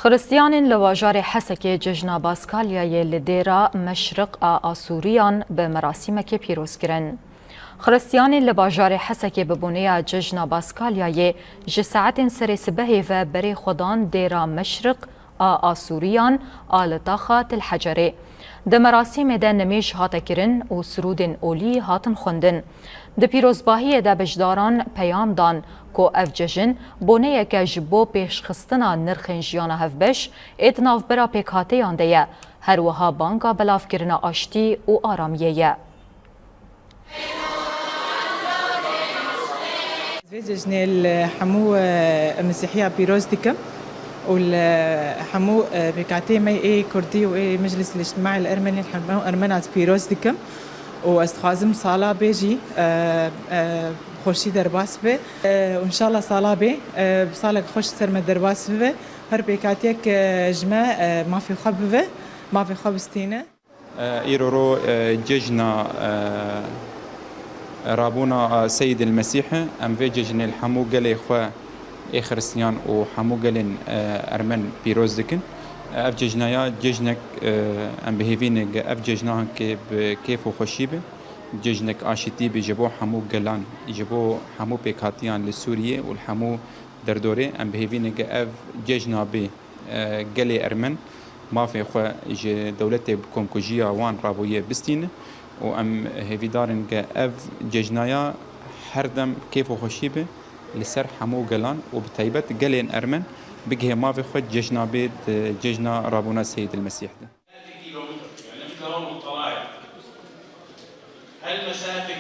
خرستيان لواجار حسكي ججنا باسكاليا لديرا مشرق آسوريان بمراسمك بيروز كرن. خرستيان لواجار حسكي ببنية ججنا باسكاليا جساعت سري سبهي و بري خدان ديرا مشرق آسوريان آلتاخات الحجري. د مراسم ده نمیش هات کرن و سرود اولی هاتن خوندن. د پیروزباهی ده بجداران پیام دان کو اف ججن بونه که جبو پیش خستنا نرخن جیانا هفبش اتناف برا پیکاته یانده هر وها بانگا بلاف کرن آشتی و آرامیه. ججن الحمو مسيحية بيروز ديكم والحمو بكاتي مي اي كردي واي مجلس الاجتماعي الارمني الحمو ارمنات بيروز ديكم واستخازم صالة بيجي خوشي درباس به وان شاء الله صالة بي بصالة خوش سرمة درباس به هر بكاتيك جمع ما في خببه ما في خبستينه ايرورو ججنا رابونا سيد المسيح ام في ججن الحمو قال خو اي خريستيان و حمو قالن ارمن بيروز دكن اف ججنايا ججنك ام بهيفينك اف ججناهن كيف وخشيبه ججنك اشتي بجبو حمو قالان يجبو حمو بيكاتيان لسوريا والحمو دردوري ام بهيفينك اف ججنا بي قالي ارمن ما في خو دولته بكونكوجيا وان رابويه بستين وام هيفيدارن اف ججنايا هردم كيف وخشيبه لسر حمو قلان وبتايبت قلين أرمن بقيه ما في خد ججنا بيت ججنا رابونا السيد المسيح ده. كيلومتر يعني مثل هون الطلائع هالمسافة